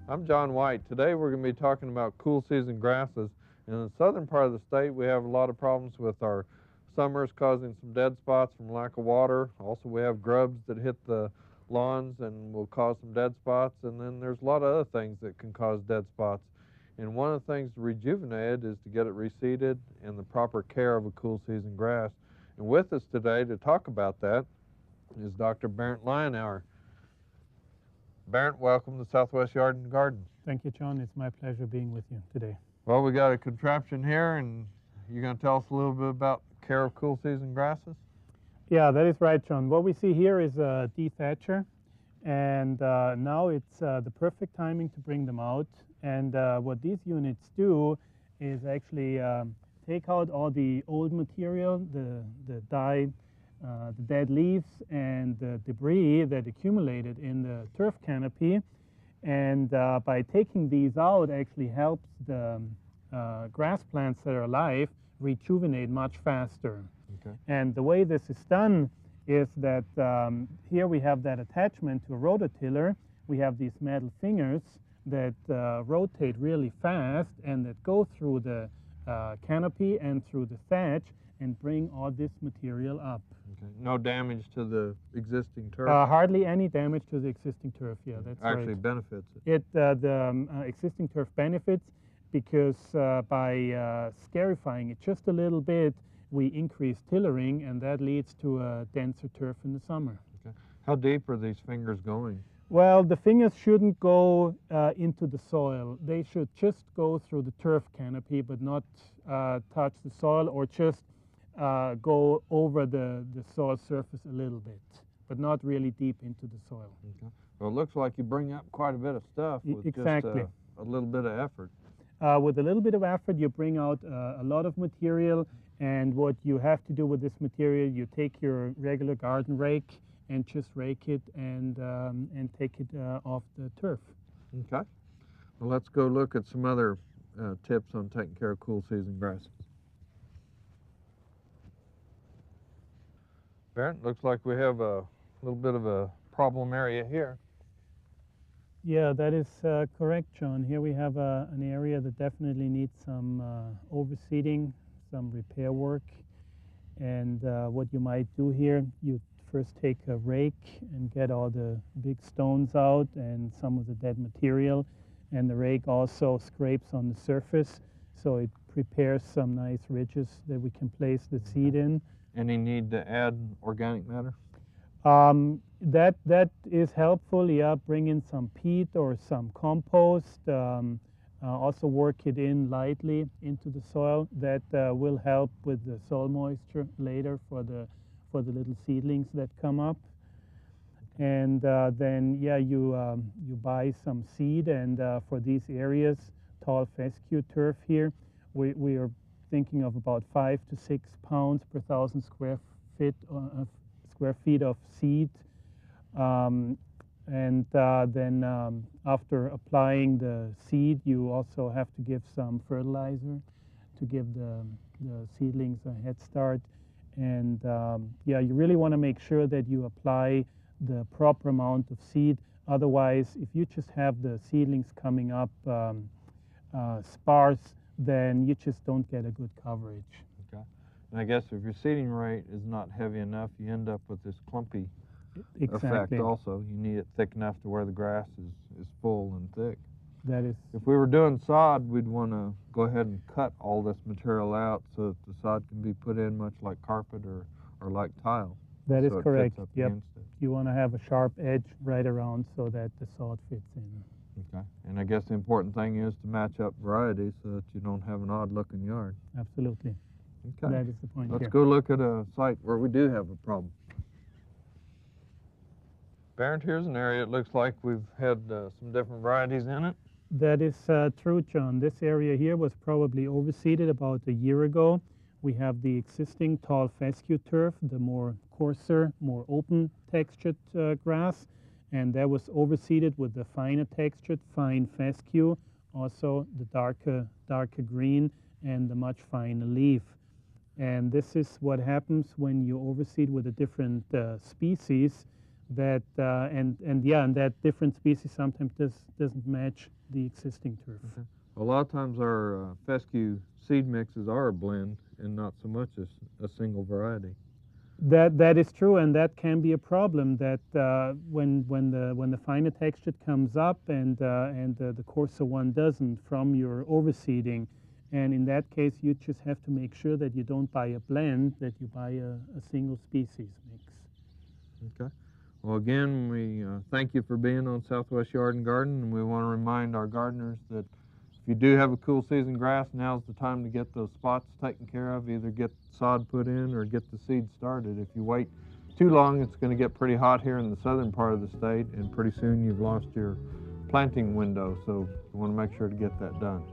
I'm John White. Today we're going to be talking about cool season grasses. In the southern part of the state, we have a lot of problems with our summers causing some dead spots from lack of water. Also, we have grubs that hit the lawns and will cause some dead spots. And then there's a lot of other things that can cause dead spots. And one of the things to rejuvenate it is to get it reseeded and the proper care of a cool season grass. And with us today to talk about that is Dr. Barrett Lyon. Barrett, welcome to Southwest Yard and Garden. Thank you, John. It's my pleasure being with you today. Well, we got a contraption here, and you're going to tell us a little bit about care of cool season grasses? Yeah, that is right, John. What we see here is a dethatcher, and now it's the perfect timing to bring them out. And what these units do is actually take out all the old material, the dyed, the dead leaves and the debris that accumulated in the turf canopy, and by taking these out actually helps the grass plants that are alive rejuvenate much faster. Okay. And the way this is done is that here we have that attachment to a rototiller. We have these metal fingers that rotate really fast and that go through the canopy and through the thatch and bring all this material up. Okay. No damage to the existing turf? Hardly any damage to the existing turf, yeah, that's Actually right. benefits it. The existing turf benefits because by scarifying it just a little bit, we increase tillering, and that leads to a denser turf in the summer. Okay. How deep are these fingers going? Well, the fingers shouldn't go into the soil. They should just go through the turf canopy, but not touch the soil, or just go over the soil surface a little bit, but not really deep into the soil. Okay. Well, it looks like you bring up quite a bit of stuff with Exactly. just a little bit of effort. With a little bit of effort, you bring out a lot of material, and what you have to do with this material, you take your regular garden rake and just rake it and take it off the turf. Okay. Well, let's go look at some other tips on taking care of cool season grasses. Barrett, looks like we have a little bit of a problem area here. Yeah, that is correct, John. Here we have an area that definitely needs some overseeding, some repair work. And what you might do here, you first take a rake and get all the big stones out and some of the dead material. And the rake also scrapes on the surface, so it prepares some nice ridges that we can place the seed in. Any need to add organic matter? That is helpful, yeah. Bring in some peat or some compost. Also work it in lightly into the soil. That will help with the soil moisture later for the little seedlings that come up. And then, yeah, you buy some seed, and for these areas, tall fescue turf here, we are thinking of about 5 to 6 pounds per 1,000 square feet of seed. Then after applying the seed, you also have to give some fertilizer to give the seedlings a head start. And yeah, you really want to make sure that you apply the proper amount of seed. Otherwise, if you just have the seedlings coming up sparse, then you just don't get a good coverage. Okay. And I guess if your seeding rate is not heavy enough, you end up with this clumpy effect also. You need it thick enough to where the grass is full and thick. That is. If we were doing sod, we'd want to go ahead and cut all this material out so that the sod can be put in much like carpet or like tile. That is so correct. Yep. You want to have a sharp edge right around so that the sod fits in. Okay. And I guess the important thing is to match up varieties so that you don't have an odd-looking yard. Absolutely. Okay. That is the point. Let's go look at a site where we do have a problem. Barrett, here's an area it looks like we've had some different varieties in it. That is true, John. This area here was probably overseeded about a year ago. We have the existing tall fescue turf, the more coarser, more open textured grass, and that was overseeded with the finer textured fine fescue, also the darker green and the much finer leaf. And this is what happens when you overseed with a different species. That and that different species sometimes doesn't match the existing turf. Okay. A lot of times our fescue seed mixes are a blend and not so much as a single variety. That is true, and that can be a problem. That when the finer texture comes up and the coarser one doesn't from your overseeding, and in that case you just have to make sure that you don't buy a blend, that you buy a single species mix. Okay. Well, again, we thank you for being on Southwest Yard and Garden, and we want to remind our gardeners that if you do have a cool season grass, now's the time to get those spots taken care of, either get sod put in or get the seed started. If you wait too long, it's going to get pretty hot here in the southern part of the state, and pretty soon you've lost your planting window, so you want to make sure to get that done.